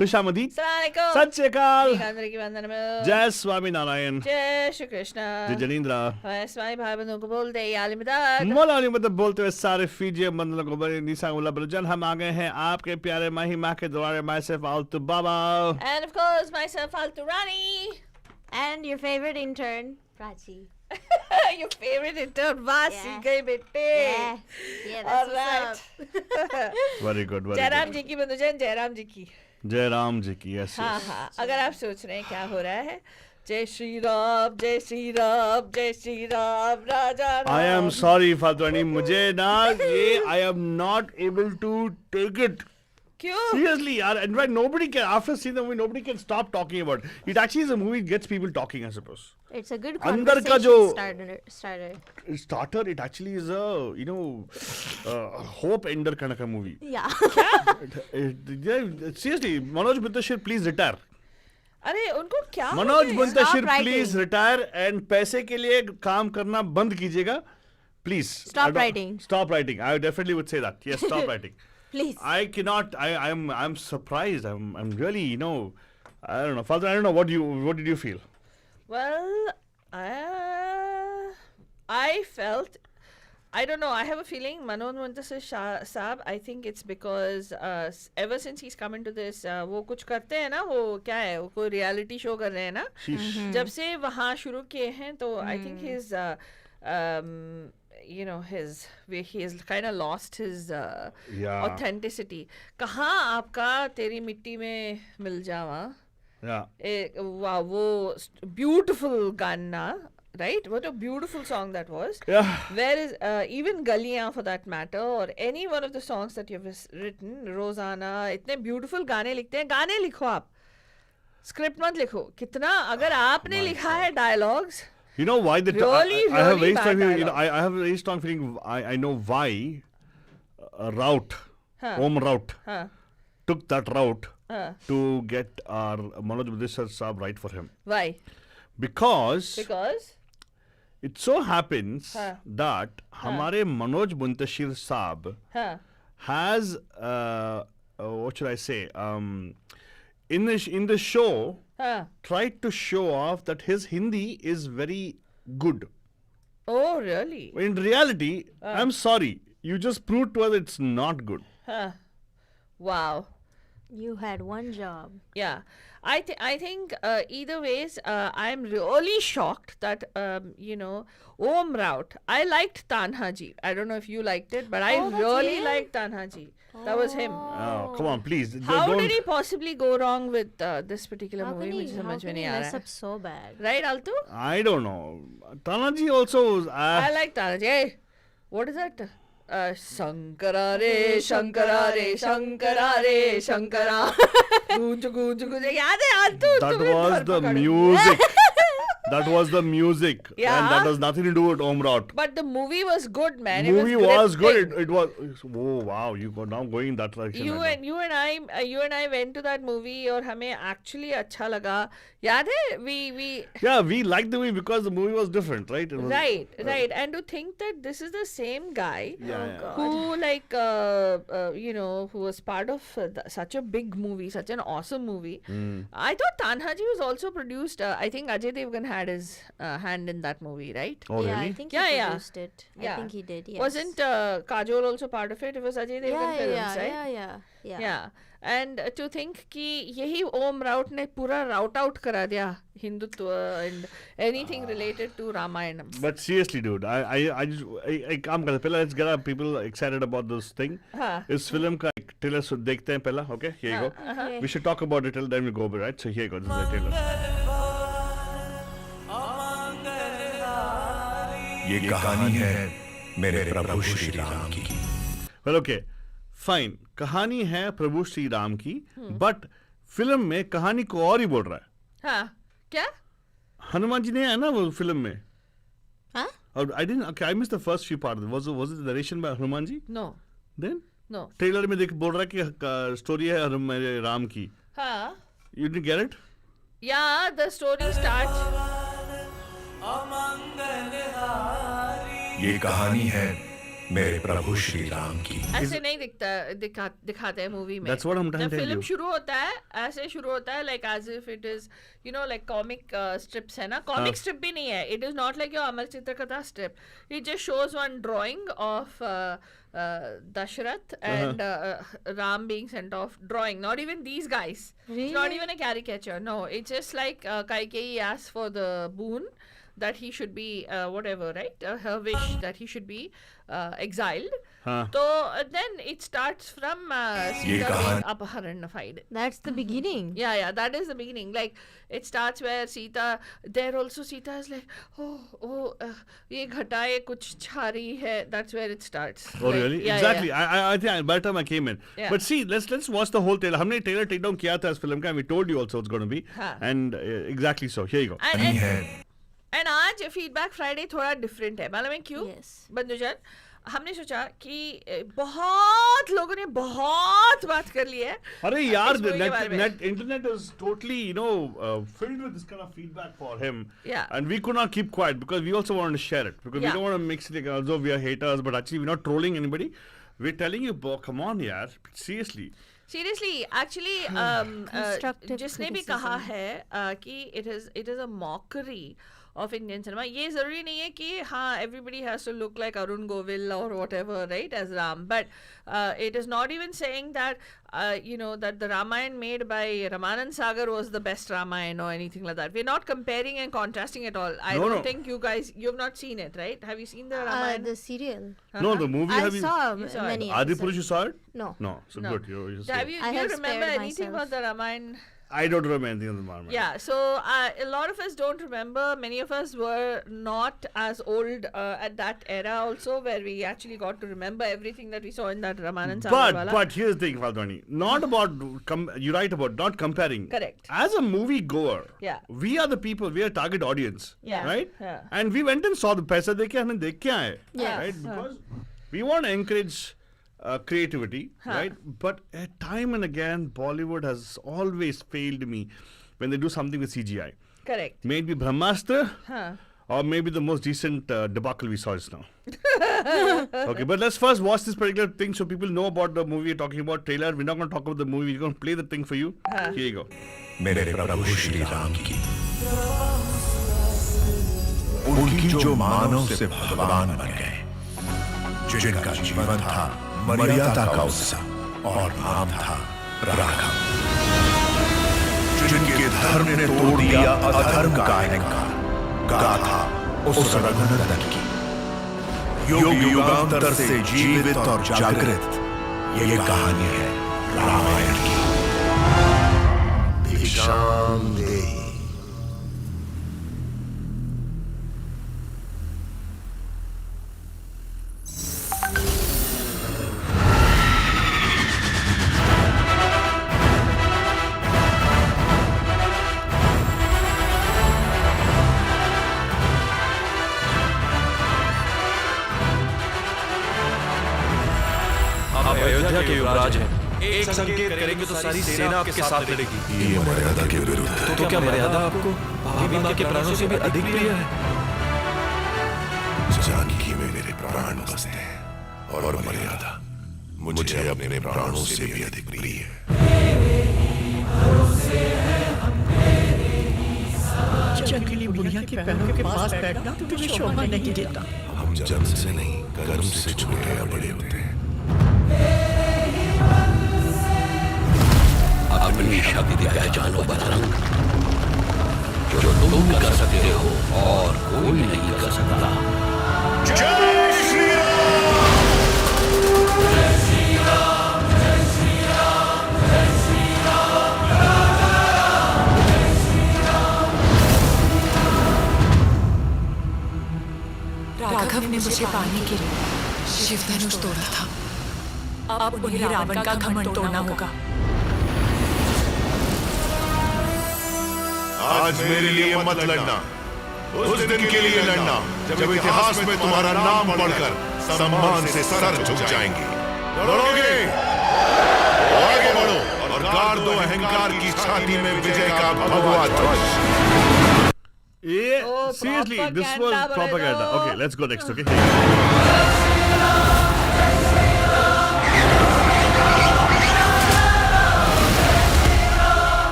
खुशामदी, अस्सलामुअलैकुम, सत श्री अकाल, की वंदन जय स्वामी नारायण, जय श्री कृष्ण, जय जनींद्रा। स्वामी भाई बंधुओं को बोलते ही आलिम दाद। मौला अली मतलब बोलते हुए सारे फीजिए बंदलों को बड़े निशा उल्ला बलजन हम आ गए हैं आपके प्यारे माही माँ के द्वारे माई से फालतू बाबा And of course myself Altu Rani. And your favorite intern, Prachi. Your favorite intern Vasi Yeah. गई बेटे। Yeah, that's Alright. what's up. Very good very Jairam good. जी की बंधुजन, जयराम जी की। जय राम जी की। यस हाँ हाँ, अगर आप सोच रहे हैं क्या हो रहा है, जय श्री राम जय श्री राम जय Shri Ram Raja Ram. I am sorry Fatwani, मुझे ना ये I am not able to take it क्यों? seriously yaar, and right, nobody can, after seeing the movie nobody can stop talking about it. It actually is a movie that gets people talking, I suppose. It's a good अंदर का conversation जो starter. starter, it actually is a hope ender kind of a movie. Yeah. Seriously, Manoj Buntashir, please retire. अरे उनको क्या हो मनोज गया? बुंतशिर writing. Please retire and पैसे के लिए काम करना बंद कीजिएगा please. Stop writing. Stop writing. I definitely would say that. Yes, stop writing. Please. I cannot. I'm surprised. I'm really, I don't know. Father, I don't know. What did you feel? Well, I felt, I don't know, I have a feeling Manoj Muntasir Saab, I think it's because ever since he's come into this, वो कुछ करते हैं ना, वो क्या है, वो कोई reality show कर रहे हैं ना, Sheesh. जब से वहाँ शुरू किए हैं तो I think his he has kind of lost his Yeah. authenticity. कहाँ आपका तेरी मिट्टी में मिल जावा, Yeah. wow, वो beautiful गाना, right? What a beautiful song that was. Yeah. Where is even Galiyan for that matter, or any one of the songs that you've written, Rosanna, इतने beautiful गाने लिखते हैं, गाने लिखो आप, script मत लिखो। कितना अगर आपने लिखा है dialogues, You know why the Really, I have really very strong bad feeling. dialogue. I have a very strong feeling. I know why Rout, Huh. Om Rout, हाँ, took that route हाँ, to get our Manoj Buntashir Saab right for him, why? because it so happens Huh. that हमारे मनोज बुंतशिर साहब हाँ, has what should I say, in the show हाँ. tried to show off that his Hindi is very good. Oh, really? In reality, I'm sorry, you just proved to us it's not good. Huh. Wow. You had one job. Yeah, I think either ways, I'm really shocked that Om Raut. I liked Tanha Ji. I don't know if you liked it, but I Oh, that's really him? liked Tanha Ji. That was him. Oh, come on, please. How don't. did he possibly go wrong with this particular How movie? can he, मुझे how समझ में can he नहीं आ mess रहा up so bad? है. Right, Altu? I don't know. Tanaji also. I like Tanha Ji. Hey, what is that? Shankara re, Shankara re, Shankara re, Shankara. Goonj, goonj, goonj. याद है Altu? That तुम्हें was धर the पकड़. music. That was the music. Yeah. And that has nothing to do with Om Raut. But the movie was good, man. Movie it was good. gripping. It was. Oh wow, you got now going that direction. You and I went to that movie और हमें actually अच्छा लगा. याद है? We Yeah, we liked the movie because the movie was different, right? It was, right. And to think that this is the same guy Yeah. who who was part of such a big movie, such an awesome movie. I thought Tanhaji was also produced. I think Ajay Devgan had his hand in that movie, right? Oh Yeah, really? I think Yeah, he yeah. produced it. Yeah. I think he did, yes. Wasn't Kajol also part of it? It was Ajay Devgan films, right? Yeah. And to think कि यही ओम राउट ने पूरा राउट out करा दिया Hindutva and anything related to Ramayana. But seriously, dude, I just काम करते पहले let's get our people excited about this thing. हाँ. इस फिल्म का ट्रेलर देखते हैं पहला, okay? Here you go. Okay. We should talk about it till then we go over, right? So here you go. This is the trailer. ये कहानी है मेरे प्रभु श्री राम की। Well, okay, fine. कहानी है प्रभु श्री राम की, but फिल्म में कहानी को और ही बोल रहा है. हाँ, क्या? हनुमान जी नहीं है ना वो फिल्म में. Huh? Okay, I missed the first few parts. Was it the narration by Hanuman ji? No. Then? No. Trailer में देख बोल रहा है कि स्टोरी है मेरे राम की. हाँ. You didn't get it? Yeah, the story starts. ये कहानी है मेरे प्रभु श्री राम की। ऐसे नहीं दिखाते हैं मूवी में. That's what I'm trying जब to tell फिल्म you. शुरू होता है ऐसे शुरू होता है like as if it is like comic strips है ना. Comic strip भी नहीं है. It is not like your Amar Chitrakatha strip. It just shows one drawing of Dashrath and Ram being sent off. Drawing, not even these guys. Really? It's not even a caricature. No, it's just like Kaikeyi asked for the boon that he should be whatever, right? Her wish that he should be exiled. So then it starts from Sita being aparanified. That's the beginning. Yeah, that is the beginning. Like it starts where Sita, there also Sita is like, ye ghataye kuch chari hai. That's where it starts. Oh, like, really? Yeah, Exactly. Yeah. I think by the time I came in. Yeah. But see, let's watch the whole trailer. हमने trailer take down किया था इस film का, and we told you also it's going to be. And exactly so. Here you go. And आज feedback Friday थोड़ा different है. मालूम है क्यों? Yes. बंधुजन, हमने सोचा कि बहुत लोगों ने बहुत बात कर ली है. अरे यार, इस movie के बारे में. internet is totally, filled with this kind of feedback for him. Yeah. And we could not keep quiet because we also wanted to share it. Because we Yeah. don't want to mix it like, although we are haters, but actually we're not trolling anybody. We're telling you, come on, yaar. Seriously. Seriously, actually, Constructive जिसने भी criticism. कहा है कि it is a mockery of Indian cinema. ये जरूरी नहीं है कि हाँ everybody has to look like Arun Govil or whatever, right, as Ram. But it is not even saying that that the Ramayana made by Ramanand Sagar was the best Ramayana or anything like that. We're not comparing and contrasting at all. I don't think you've not seen it, right? Have you seen the Ramayana? The serial. No, the movie I have you... saw You saw many Adi episodes. Purush, you saw it? No. No. So No. good. You just Do saw it. you I have remember spared anything myself. about the Ramayana? I don't remember anything of the Marmite. Yeah, so a lot of us don't remember. Many of us were not as old at that era also, where we actually got to remember everything that we saw in that Ramanand Sagar. But here's the thing, Faldwani. Not about... you're right about not comparing. Correct. As a movie goer, Yeah. we are the people, we are target audience. Yeah. Right? Yeah. And we went and saw the paisa dekhe, humne dekh ke aaye. Yes. Right? Because we want to encourage creativity, right? But time and again, Bollywood has always failed me when they do something with CGI. Correct. Maybe Brahmastra, or maybe the most recent debacle we saw just now. Okay, but let's first watch this particular thing so people know about the movie we're talking about. Trailer. We're not going to talk about the movie. We're going to play the thing for you. Here you go. मेरे प्रभु श्री राम की। उनकी जो मानव से भगवान बन गए, जिनका जीवन था मर्यादा का उत्सव और नाम था राघव, जिनके धर्म ने तोड़ दिया अधर्म का अहंकार, गाथा उस रघुनंदन की। युग युगांतर से जीवित और जागृत ये कहानी है रामायण की। दिशाम देहि। अयोध्या के युवराज हैं। एक संकेत करेंगे तो सारी सेना आपके साथ लड़ेगी। ये मर्यादा के विरुद्ध है। तो क्या मर्यादा आपको भाभी माँ के प्राणों से भी अधिक प्रिय है? जानकी में मेरे प्राण बसते हैं और मर्यादा मुझे अपने प्राणों से भी अधिक प्रिय है। जंगली बुढ़िया के पैरों के पास बैठना तुझे शोभा नहीं देता। हम जन्म से नहीं कर्म से छोटे या बड़े होते हैं। अपनी शक्ति पहचानो बजरंग, जो तुम कर सकते हो और कोई नहीं कर सकता। जय श्री राम। जय श्री राम, जय श्री राम, जय श्री राम, जय श्री राम। राघव ने मुझे पाने के लिए शिव धनुष तोड़ा था। अब उन्हें रावण का घमंड तोड़ना होगा। आज मेरे लिए मत लड़ना, उस दिन के लिए लड़ना जब इतिहास में तुम्हारा नाम पढ़कर सम्मान से सर झुक जाएंगे। लड़ोगे तो आगे बढ़ो और गाड़ दो अहंकार की छाती में विजय का भगवा ध्वज। Yeah, Oh, seriously, this was propaganda, propaganda. brother. Okay, let's go next. Okay.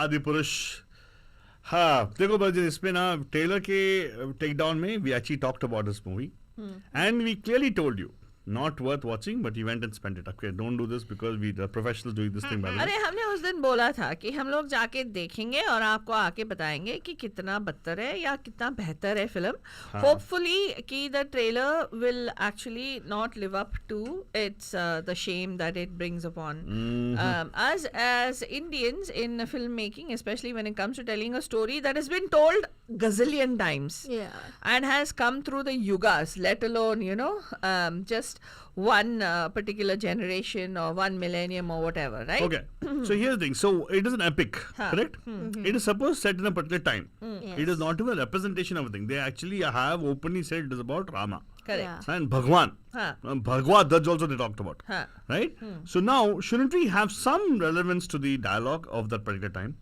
आदि पुरुष. हाँ, देखो बजन इसमें ना ट्रेलर के टेक डाउन में we actually talked about this movie and we clearly told you not worth watching, but you went and spent it. Okay, don't do this because we the professionals doing this thing. By the way. अरे हमने उस दिन बोला था कि हम लोग जाके देखेंगे और आपको आके बताएंगे कि कितना बदतर है या कितना बेहतर है फिल्म. Hopefully कि the trailer will actually not live up to its the shame that it brings upon as Indians in filmmaking, especially when it comes to telling a story that has been told gazillion times and has come through the yugas, let alone just one particular generation or one millennium or whatever, right? Okay. So here's the thing. So it is an epic, correct? It is supposed set in a particular time. It is not even a representation of a thing. They actually have openly said it is about Rama. Correct. And Bhagwan. Bhagwat, that's also they talked about. Right? So now, shouldn't we have some relevance to the dialogue of that particular time?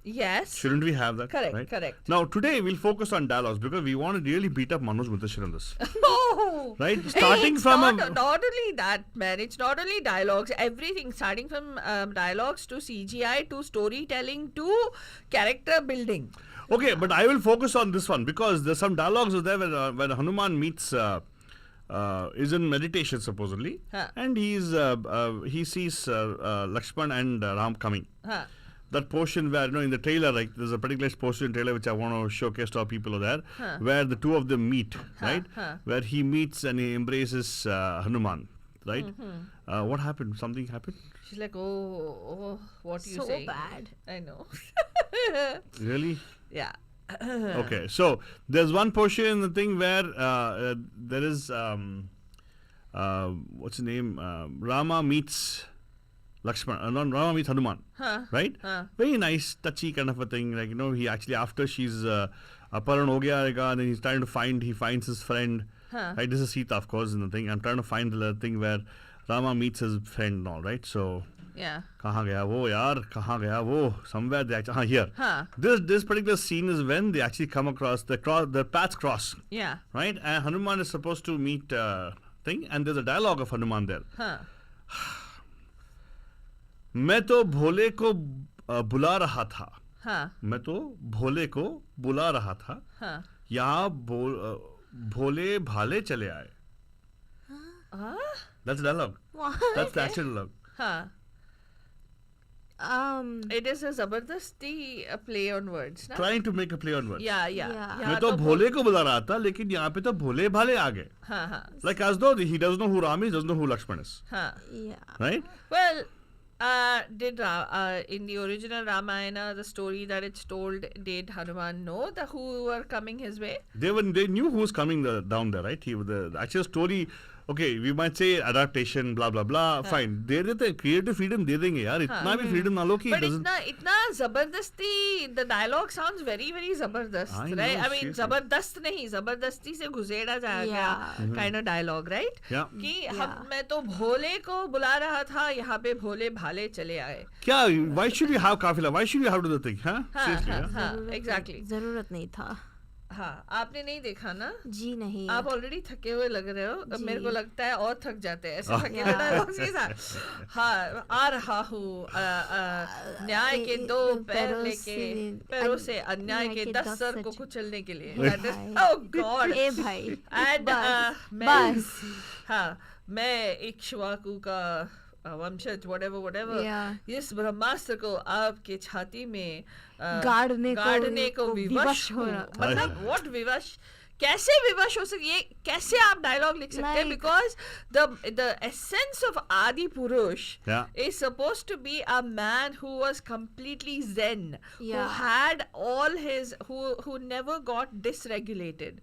Yes. Shouldn't we have that? Correct, right? correct. Now, today we'll focus on dialogues because we want to really beat up Manoj Mutashir on this. Oh. Right? Hey, Starting it's from not only that, man. It's not only dialogues. Everything, starting from dialogues to CGI to storytelling to character building. Okay, but I will focus on this one because there's some dialogues there when Hanuman meets is in meditation supposedly, and he sees Lakshman and Ram coming. That portion where in the trailer, like there's a particular portion in the trailer which I want to showcase to our people there, where the two of them meet, right? Where he meets and he embraces Hanuman, right? What happened? Something happened? She's like, oh, what are you So saying? bad. I know. Really? Yeah. Okay, so there's one portion in the thing where there is what's his name? Rama meets Lakshman, Rama meets Hanuman, right? Very nice, touchy kind of a thing. Like he actually after she's Aparan ho gaya, and then he's trying to he finds his friend. Right, this is Sita, of course, in the thing. I'm trying to find the thing where Rama meets his friend and all, right? So. Yeah. Kahan gaya wo yaar? Kahan gaya wo? Somewhere they actually here. This particular scene is when they actually come across the paths cross. Yeah. Right, and Hanuman is supposed to meet thing, and there's a dialogue of Hanuman there. मैं तो भोले को बुला रहा था. मैं तो भोले को बुला रहा था. यहाँ भोले भाले चले आए. That's dialogue. That's the actual dialogue. It is a zabardasti play on words, na? Trying to make a play on words. Yeah. मैं तो भोले को बुला रहा था, लेकिन यहाँ पे तो भोले भाले आ गए. Like as though he doesn't know who Ram is, doesn't know who Lakshman is. Right? Well, did in the original Ramayana, the story that it's told, did Hanuman know who were coming his way? They knew who was coming down there, right? The actual story. Okay, we might say adaptation, blah blah blah. Fine, दे देते creative freedom दे देंगे यार. इतना भी freedom ना लो कि but इतना जबरदस्ती. The dialogue sounds very very जबरदस्त, right? I mean जबरदस्त नहीं, जबरदस्ती से घुसेड़ा जाएगा kind of dialogue, right? कि मैं तो भोले को बुला रहा था, यहाँ पे भोले भाले चले आए. क्या? Why should we have काफिला? Why should we have to do the thing? Seriously, exactly. जरूरत नहीं था. हाँ, आपने नहीं देखा ना? जी नहीं. आप ऑलरेडी थके हुए लग रहे हो. मेरे को लगता है और थक जाते हैं ऐसे थके डायलॉग्स के साथ. हाँ, आ रहा हूँ न्याय के दो पैर लेके, पैरों से अन्याय के 10 सर को कुचलने के लिए. Oh God. ए भाई. And मैं हाँ, मैं इक्ष्वाकु का वंशज whatever इस ब्रह्मास्त्र को आपके छाती में गाड़ने को विवश हो. मतलब what विवश? कैसे विवश हो सकती है? कैसे आप डायलॉग लिख सकते हैं? Because the essence of Adi Purush is supposed to be a man who was completely zen, who had all his who never got dysregulated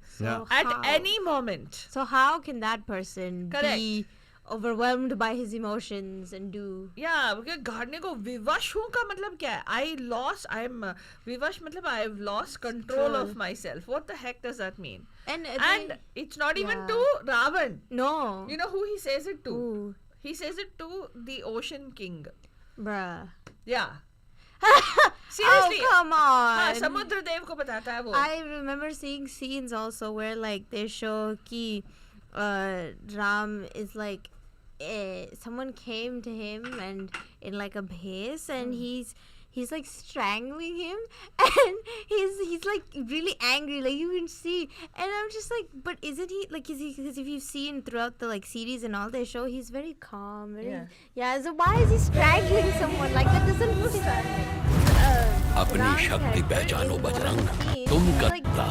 at any moment. So how can that person be overwhelmed by his emotions and do? Yeah, because गाड़ने को विवश हूँ का मतलब क्या है? I'm विवश मतलब I've lost control of myself. What the heck does that mean? And it's not even to Ravan. No. You know who he says it to? Ooh. He says it to the Ocean King. Bruh. Yeah. Seriously. Oh, come on. हाँ, समुद्र देव को बताता है वो. I remember seeing scenes also where like they show कि Ram is like someone came to him and in like a base and he's like strangling him, and he's like really angry, like you can see. And I'm just like, but isn't he like? Is he? Because if you've seen throughout the like series and all they show, he's very calm. Yeah. So why is he strangling someone like that? Doesn't look अपनी शक्ति पहचानो बजरंग तुम करता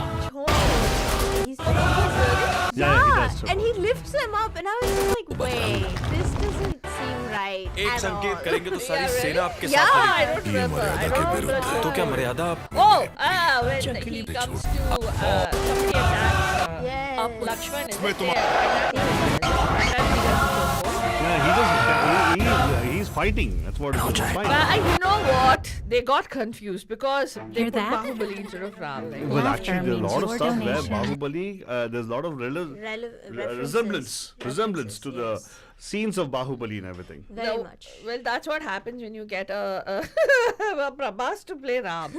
yeah, and he lifts them up, and I was just like, wait, this doesn't seem right. एक संकेत करेंगे तो सारी सेना आपके Yeah, साथ I don't remember. I don't remember. तो क्या मर्यादा When he comes to somebody attacks Lakshman is He's fighting. That's what it is. Fine. But you know what? They got confused because they put Bahubali instead of Ram. Right? Well, actually, there's a lot of stuff where Bahubali, there's a lot of resemblance to the scenes of Bahubali and everything. Very much. Well, that's what happens when you get a Prabhas to play Ram.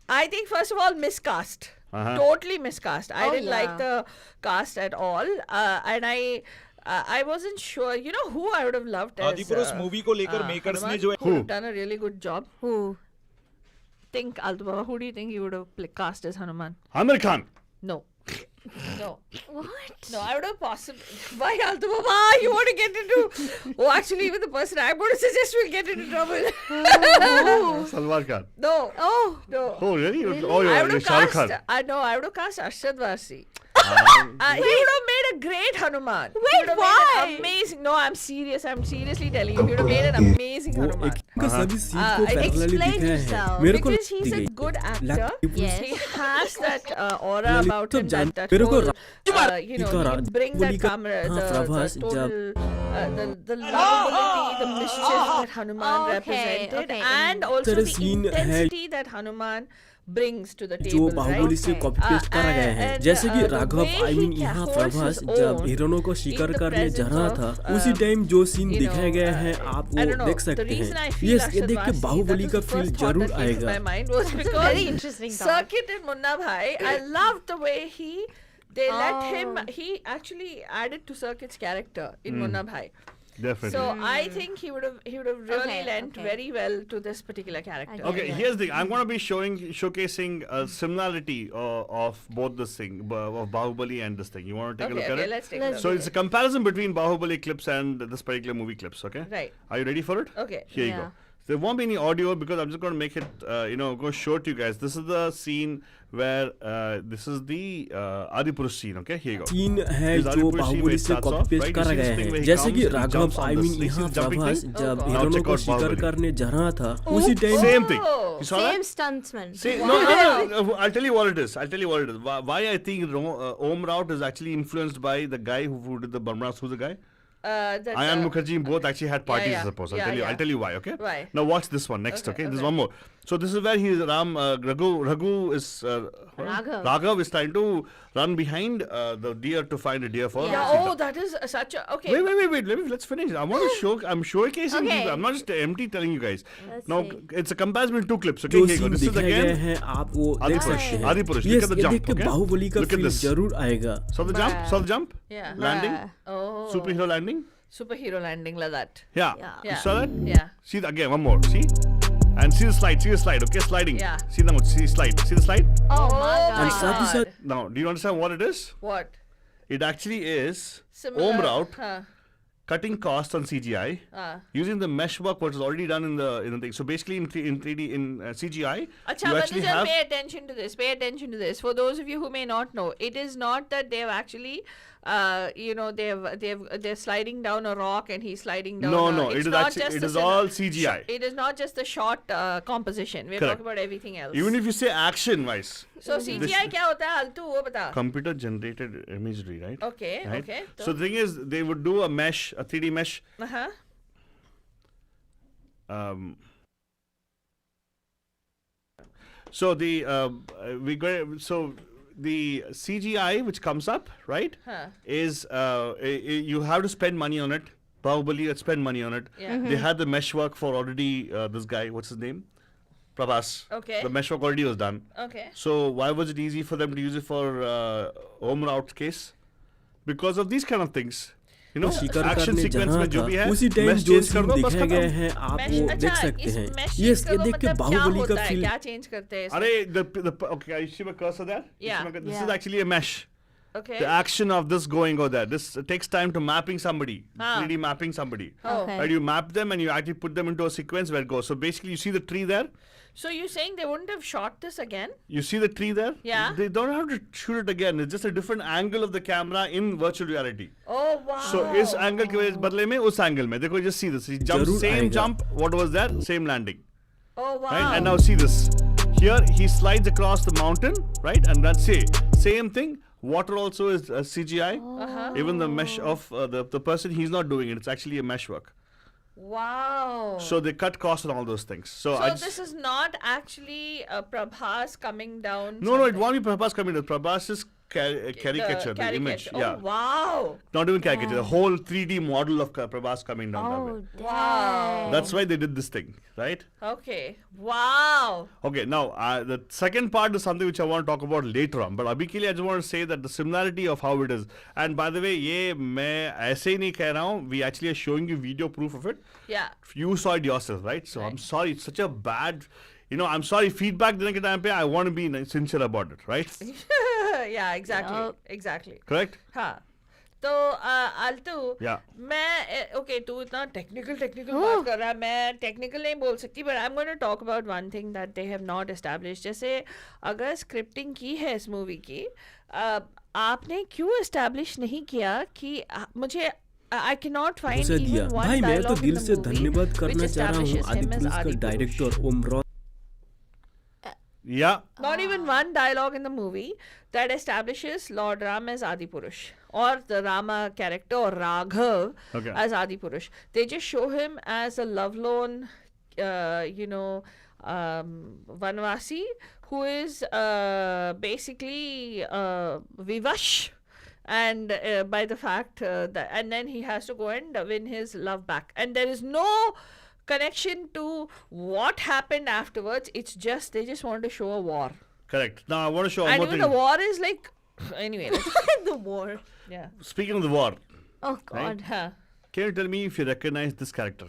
I think, first of all, miscast. Totally miscast. I didn't like the cast at all. And I wasn't sure. You know who I would have loved as Adipurush movie को लेकर makers ने जो who would have done a really good job. Who? Think, Altu Baba, who do you think you would have cast as Hanuman? Amir Khan. No. No. What? No, I would have possibly. Why, Altu Baba? You want to get into. Oh, actually, even the person I'm going to suggest will get into trouble. Salman Khan. No. Oh. No. Oh, really? Really? Oh, I you're would have Shah Rukh cast. Khan. I would have cast Arshad Varsi. He would have made a great Hanuman. He would have why? made an amazing. No, I'm serious. I'm seriously telling you. He would have made an amazing Hanuman. Explain yourself. Because he's a good actor. Yes. He has that aura about him. That whole, you know, he brings that camera, the total, the lovability, the mischief that Hanuman represented, and also the intensity that Hanuman brings to the जो table, Baahubali से right? Copy paste करा गया है जैसे कि Raghav way he यहाँ holds Prabhas his जब own हीरोइनों को in शिकार the करने जा रहा presence था of, उसी टाइम जो सीन you दिखाया know, गया है आप I वो don't know, देख the सकते reason I हैं feel ये देख के Arshad बाहुबली Varsi, का that was feel the first thought जरूर that came to my आएगा mind was because Very interesting thought. Circuit and Munna Bhai, I loved the way they let him, he actually added to Circuit's character in Munna Bhai. Definitely. So I think he would have really lent okay. very well to this particular character. Okay, here's the thing. I'm going to be showcasing a similarity of both this thing, of Bahubali and this thing. You want to take a look at it? Let's take a look. So it's a comparison between Bahubali clips and this particular movie clips, okay? Right. Are you ready for it? Okay. Here you go. There won't be any audio because I'm just going to make it, going to show it to you guys. This is the scene where this is the Adipurush scene, okay? Here you go. Scene है This जो Adipurush scene where Baahubali it से starts copy off, paste right? करा You see गया this thing है where he जैसे कि comes, he Raghav jumps on this. You see यहाँ this jumping Prabhas thing? जब God. Now हीरोइनों check को out शिकार Bahubali. करने जा रहा था उसी time Same thing. You saw Same that? stuntsman. No, I'll tell you what it is. Why I think Om Raut is actually influenced by the guy who did the Barmaras. Who's the guy? Ayan Mukherjee both actually had parties, I suppose. I'll tell you why, okay? Why? Now watch this one next, okay? There's one more. So this is where Raghu is Raghav is trying to run behind the deer to find a deer for Yeah, Sita. that is such a okay. Wait. Let's finish. I'm showcasing you. I'm not just empty telling you guys. Now it's a comparison between two clips. Okay, जो here you go. Scene This is दिखाए गए again हैं आप वो देख सकते हैं Adipurush. ये Look at the देख jump. के Okay? बाहुबली का Look at फील this. जरूर आएगा Saw the jump? Saw the jump? Yeah. Landing? Oh. Superhero landing? Superhero landing like that. Yeah. Yeah. You saw that? Yeah. See again, one more. See? And see the slide, okay? Sliding. Yeah. See the slide. See the slide? Oh my And साथ ही God. साथ Now, do you understand what it is? What? It actually is Similar. Om Raut Huh. cutting costs on CGI using the mesh work what is already done in the thing. So basically in 3D in CGI, Achha, you but actually just have pay attention to this. Pay attention to this. For those of you who may not know, it is not that they've actually, they're sliding down a rock and he's sliding down. No. It's It is not actually just it the is all CGI. It is not just the short composition. We're Correct. talking about everything else. Even if you say action wise, So CGI क्या होता है? Altu वो बता. computer generated imagery, right? Okay. Right? Okay. So the thing is, they would do a 3D mesh. So the the CGI which comes up, right, is you have to spend money on it. Bahubali had spend money on it. Yeah. They had the mesh work for already this guy, what's his name? Prabhas. Okay. The mesh work already was done. Okay. So why was it easy for them to use it for Om Raut's case? Because of these kind of things. You know, शिकार action करने sequence जहाँ में जो भी था है, उसी time mesh जो change कर सीन दो, बस दिखाए गए खत्म। हैं आप Mesh- वो देख अच्छा, सकते इस हैं। mesh ये change करो, देख के मतलब क्या बाहुबली का होता है, फील क्या चेंज करते हैं इसमें? अरे okay, I see my cursor there. Yeah. This Yeah. is actually a mesh. Okay. The action of this going over there. This takes time to mapping somebody, Ah. 3D mapping somebody. Oh. Okay. Right, you map them and you actually put them into a sequence where it goes. So basically, you see the tree there. So you're saying they wouldn't have shot this again? You see the tree there? Yeah. They don't have to shoot it again. It's just a different angle of the camera in virtual reality. Oh wow. So इस angle के बदले में उस angle में देखो, just see this. He jumps, जरूर same आएगा। jump. What was that? Same landing. Oh wow. Right? And now see this. Here he slides across the mountain, right? And that's it. Same thing. Water also is CGI. Even the mesh of the person, he's not doing it. It's actually a mesh work. Wow. So they cut costs and all those things. So I just, this is not actually Prabhas coming down. no, it won't be Prabhas coming to Prabhas is caricature, the image. Oh Yeah. wow. Not even caricature, the whole 3D model of Prabhas coming down that way. Oh, Wow. That's why they did this thing, right? Okay. Wow. Okay, now the second part is something which I want to talk about later on. But abhi ke liye I just want to say that the similarity of how it is. And by the way, ये मैं ऐसे ही नहीं कह रहा हूँ. We actually are showing you video proof of it. Yeah. You saw it yourself, right? So I'm sorry, it's such a bad. I'm sorry. Feedback देने के time पे I want to be sincere about it, right? Yeah, exactly. Yup. Exactly. Correct? हाँ. तो आलतू Yeah. मैं okay तू इतना technical बात कर रहा है, मैं टेक्निकल नहीं बोल सकती, but I am going to talk about one thing that they have not established. जैसे अगर स्क्रिप्टिंग की है इस मूवी की, आपने क्यों एस्टैब्लिश नहीं किया कि मुझे I cannot find उसे दिया even one भाई मैं तो dialogue दिल in the से movie धन्यवाद करना which चाह रहा हूँ establishes आदि him as पुरुष का Adi Purush. Director Om Raut Yeah. Not even one dialogue in the movie that establishes Lord Ram as Adi Purush or the Rama character or Raghav Okay. as Adi Purush. They just show him as a lovelorn, Vanvasi who is basically vivash. And by the fact that, and then he has to go and win his love back, and there is no connection to what happened afterwards. It's just they just want to show a war, Correct. Now I want to show one and more even thing. the war is like anyway. the war. Yeah. Speaking of the war, Oh God. Huh. can you tell me if you recognize this character?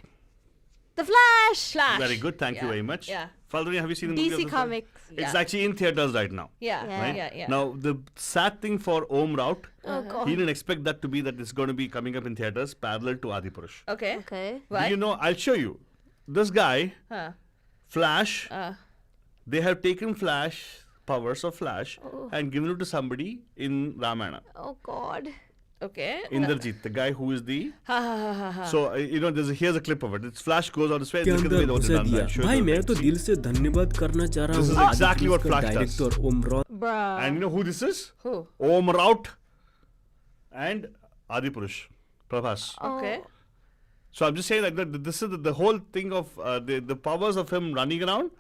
The Flash. Very good. Thank you Yeah. very much. Yeah. Faldoni, have you seen the movie? of DC this guy? Comics. It's Yeah. actually in theaters right now. Yeah. Yeah. Yeah. Now the sad thing for Om Raut, Oh God. he didn't expect that to be that it's going to be coming up in theaters parallel to Adi Purush. Okay. Okay. Why? Do you know? I'll show you. This guy, Huh. Flash. Uh, They have taken Flash powers of Flash and given it to somebody in Ramayana. Oh God. okay. Indrajit, the guy who is the. Ha ha ha ha ha. So here's a clip of it. It's Flash goes on his face. के Look at the way अंदर they घुसा done दिया that. Show भाई you मैं the तो scene. दिल से धन्यवाद करना चाह रहा This हूँ is आदि exactly पुरुष what का Flash does. Director Om Raut Bruh. And you know who this is? Who? Om Raut and Adi Purush, Prabhas. Okay. So I'm just saying that this is the whole thing of the powers of him running around.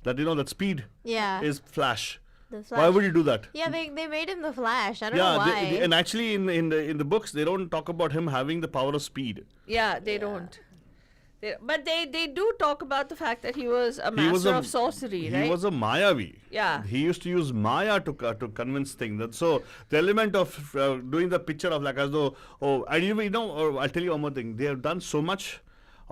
That that speed Yeah. is Flash. The Why Flash. would you do that? Yeah, they made him the Flash. I don't know why. and actually in the books they don't talk about him having the power of speed. Yeah, they don't. But they do talk about the fact that he was a He was master of sorcery, right? He was a Mayavi. Yeah. He used to use Maya to convince things. So the element of doing the picture of like as though and I'll tell you one more thing. They have done so much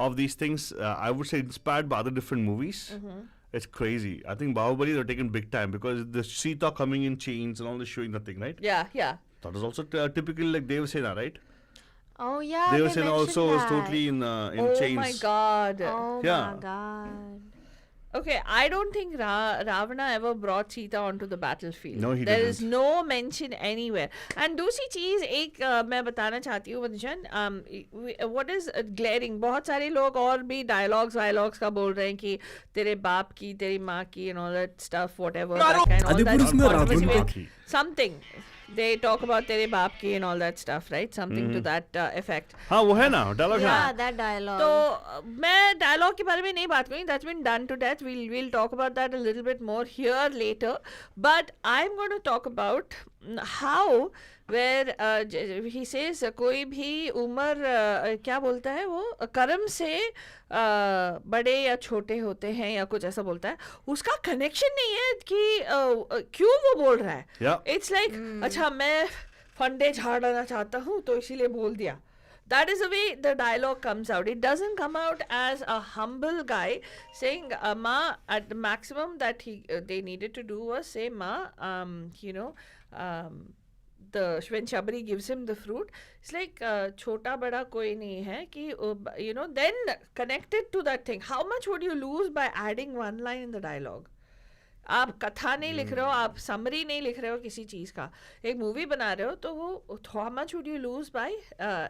of these things. I would say inspired by other different movies. Mm-hmm. It's crazy. I think Bahubali they're taken big time because the Sita coming in chains and all this showing the thing, right? Yeah, yeah. That is also typical like Devasena, right? Oh yeah. Devasena mentioned also is that. totally in Oh chains. my God. Oh Yeah. my God. Okay, I don't think Ravana ever brought Sita onto the battlefield. No, he There didn't. is no mention anywhere. And दूसरी चीज एक मैं बताना चाहती हूँ बंजन, what is glaring, बहुत सारे लोग और भी dialogues का बोल रहे हैं कि तेरे बाप की, तेरी माँ की and all that stuff, whatever. That kind, all आदि that पुरुष में controversy Ravan with something. They talk about तेरे बाप की and all that stuff, right? Something to that effect. हाँ वो है ना dialogue है. Yeah, that dialogue. तो मैं डायलॉग के बारे में नहीं बात करूँगी. That's been done to death. We'll talk about that a little bit more here later. But I'm going to talk about how where he says कोई भी उम्र क्या बोलता है वो कर्म से बड़े या छोटे होते हैं या कुछ ऐसा बोलता है. उसका कनेक्शन नहीं है कि क्यों वो बोल रहा है. Yeah. It's like अच्छा मैं फंडे झाड़ना चाहता हूँ तो इसीलिए बोल दिया. That is the way the dialogue comes out. It doesn't come out as a humble guy saying, "Ma," at the maximum that they needed to do was say, "Ma," when Shabari gives him the fruit, it's like chota bada koi nahi hai ki, then connected to that thing. How much would you lose by adding one line in the dialogue? आप कथा नहीं लिख रहे हो, आप summary नहीं लिख रहे हो किसी चीज का, एक मूवी बना रहे हो, तो वो how much would you lose by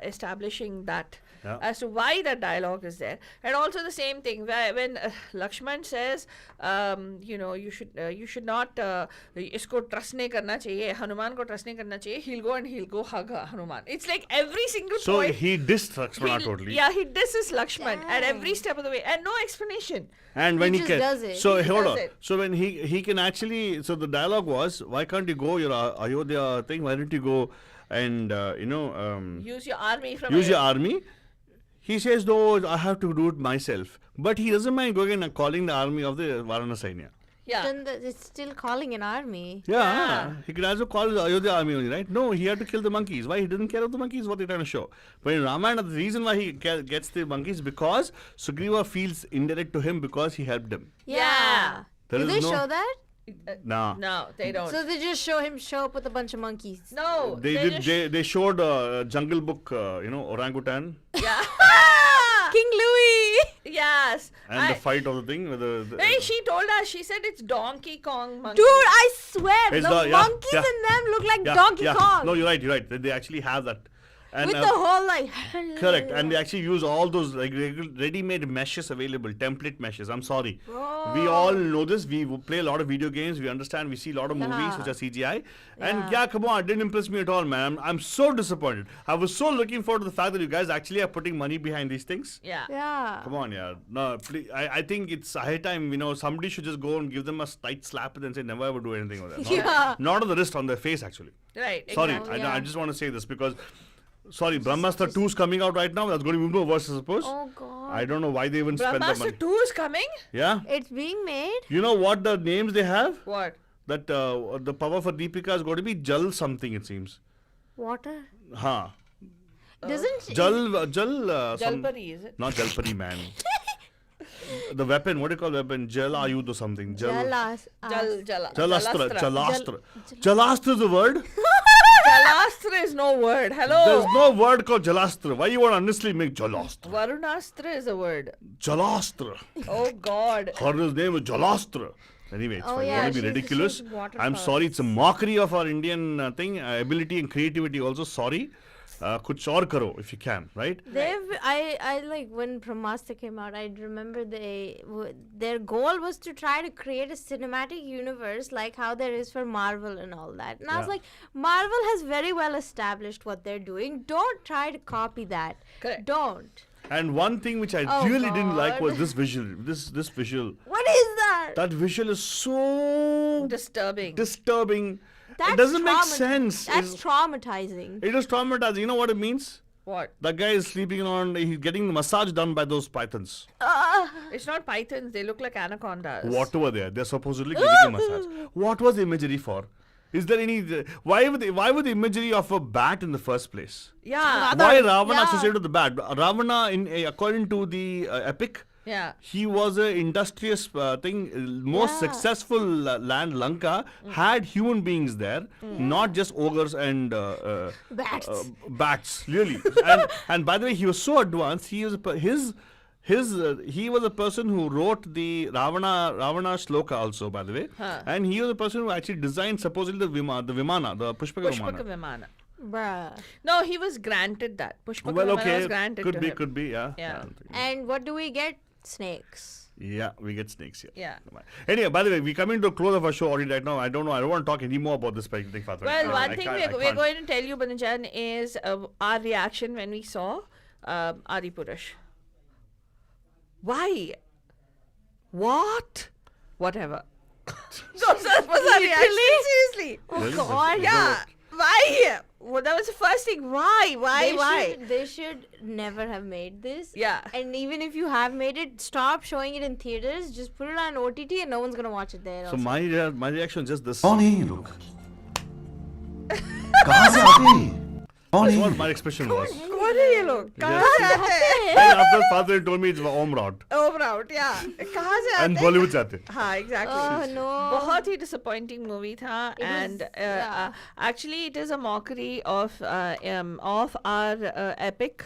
establishing that as to why that dialogue is there. And also the same thing when Lakshman says you should not इसको trust नहीं करना चाहिए, हनुमान को trust नहीं करना चाहिए, he'll go hug Hanuman. It's like every single so point. he dissed Lakshmana totally. Yeah, he disses Lakshman at every step of the way and no explanation. And when he just can, does it. so He hold does on. it. So when he can actually, so the dialogue was, why can't you go your Ayodhya thing? Why don't you go and Use your army from use your army? He says, no, I have to do it myself. But he doesn't mind going and calling the army of the Varanasi. Yeah. Then it's still calling an army. Yeah, he could also call the Ayodhya army only, right? No, he had to kill the monkeys. Why? He doesn't care about the monkeys, what they're trying to show. But in Ramayana, the reason why he gets the monkeys because Sugriva feels indirect to him because he helped him. Yeah. There Do is they no- show that? Nah. No, they don't. So they just show him show up with a bunch of monkeys. No, They showed Jungle Book, orangutan. Yeah. King Louis. Yes. And the fight of the thing. Hey, she told us. She said it's Donkey Kong monkey. Dude, I swear, It's the yeah, monkeys yeah. in them look like Yeah, Donkey yeah. Kong. No, you're right. They actually have that. And, with the whole like. correct, and they actually use all those like ready-made meshes available, template meshes. I'm sorry, we all know this. We play a lot of video games. We understand. We see a lot of movies which are CGI. And come on, it didn't impress me at all, man. I'm so disappointed. I was so looking forward to the fact that you guys actually are putting money behind these things. Yeah. Yeah. Come on, yeah. No, please, I think it's high time. Somebody should just go and give them a tight slap and then say never ever do anything with that. Not on the wrist, on their face actually. Right. Sorry, Exactly. I just want to say this because. Sorry, Brahmastra 2 is coming out right now. That's going to be even worse, I suppose. Oh God. I don't know why they even spend the money. Brahmastra 2 is coming? Yeah. It's being made. You know what the names they have? What? That the power for Deepika is going to be Jal something, it seems. Water. Huh. Doesn't Jalpari, is it? Not Jalpari, man. The weapon, what do you call weapon? Jal Ayud or something. Jalastra. Jalastra is a word? Jalastra is no word. Hello. There's no word called Jalastra. Why you want to honestly make Jalastra? Varunastra is a word. Jalastra. Oh God. Her name is Jalastra. Anyway, it's going to be ridiculous. I'm powers. sorry. It's a mockery of our Indian thing, ability and creativity also. Sorry. Kuch aur karo if you can, right? I like when Brahmastra came out, I remember their goal was to try to create a cinematic universe like how there is for Marvel and all that. And I was like, Marvel has very well established what they're doing. Don't try to copy that. Correct. Don't. And one thing which I really didn't like was this visual. This visual. What is that? That visual is so Disturbing. That's it doesn't make sense. That's traumatizing. It is traumatizing. You know what it means? What? That guy is sleeping on. He's getting the massage done by those pythons. It's not pythons. They look like anacondas. Whatever they are, they're supposedly getting a massage. What was the imagery for? Is there any? Why would the imagery of a bat in the first place? Yeah. Why Ravana associated with the bat? Ravana, according to the epic. Yeah. He was an industrious most successful land, Lanka, had human beings there, not just ogres and bats, really. and by the way, he was so advanced. He was he was a person who wrote the Ravana shloka also, by the way, and he was a person who actually designed supposedly the Vimana, the Pushpaka Vimana. Bruh. No, he was granted that. Pushpaka Well, Vimana okay, was granted to him. could be, yeah. And what do we get? Snakes. Yeah, we get snakes here. Yeah. Anyway, by the way, we're coming to the close of our show already right now. I don't know. I don't want to talk anymore about this particular thing, Father. Well, one thing we're going to tell you, Banjan, is our reaction when we saw Adipurush. Why? What? Whatever. Those was our reaction. Seriously. Oh God. Yeah. Why? Well, that was the first thing. Why? They should never have made this. Yeah. And even if you have made it, stop showing it in theaters. Just put it on OTT and no one's gonna watch it there. So my reaction is just this. कौन है ये लोग? कहाँ से आते हैं? कौन That's है? what my expression was. कौन है ये लोग कहाँ से आते हैं And after father told me it's Omrod. Omraut, yeah. कहाँ से आते And हैं? Bollywood से आते. हाँ, exactly. Oh no. बहुत ही disappointing movie था, and actually it is a mockery of our epic,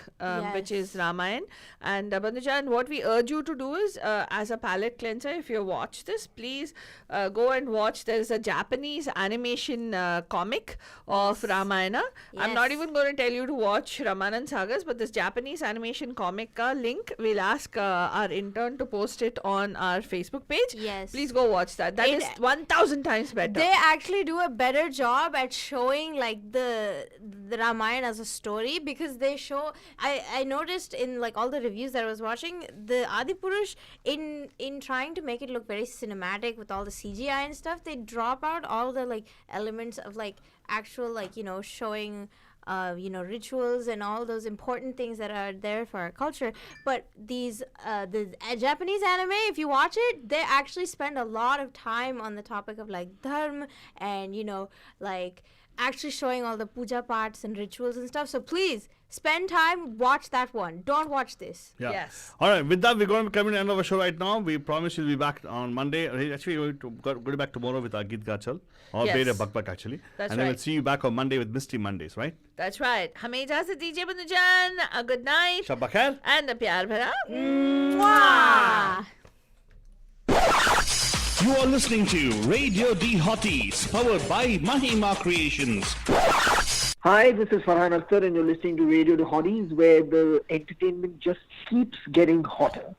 which is Ramayana. And Bandhujan, what we urge you to do is, as a palate cleanser, if you watch this, please go and watch. There is a Japanese animation comic of Ramayana. I'm not even going to tell you to watch Ramanan Sagas, but this Japanese animation comic ka link, we'll ask our intern to post it on our Facebook page. Yes. Please go watch that. That is 1,000 times better. They actually do a better job at showing like the Ramayana as a story, because they show. I noticed in like all the reviews that I was watching, the Adipurush in trying to make it look very cinematic with all the CGI and stuff, they drop out all the like elements of like actual like showing rituals and all those important things that are there for our culture. But these the Japanese anime, if you watch it, they actually spend a lot of time on the topic of like dharma and like actually showing all the puja parts and rituals and stuff. So please spend time, watch that one. Don't watch this. Yeah. Yes. All right. With that, we're going to come to the end of our show right now. We promise we'll be back on Monday. Actually, we're going to go back tomorrow with our Geet Gachal. Or Bede Bakbak actually. That's and then we'll see you back on Monday with Misty Mondays, right? That's right. हमें इजाज़त दीजिए बंधुजान. A good night. Shab bakhair. And a प्यार भरा. Mwah! You are listening to Radio D Hotties, powered by Mahima Creations. Hi, this is Farhan Akhtar and you're listening to Radio The Hotties, where the entertainment just keeps getting hotter.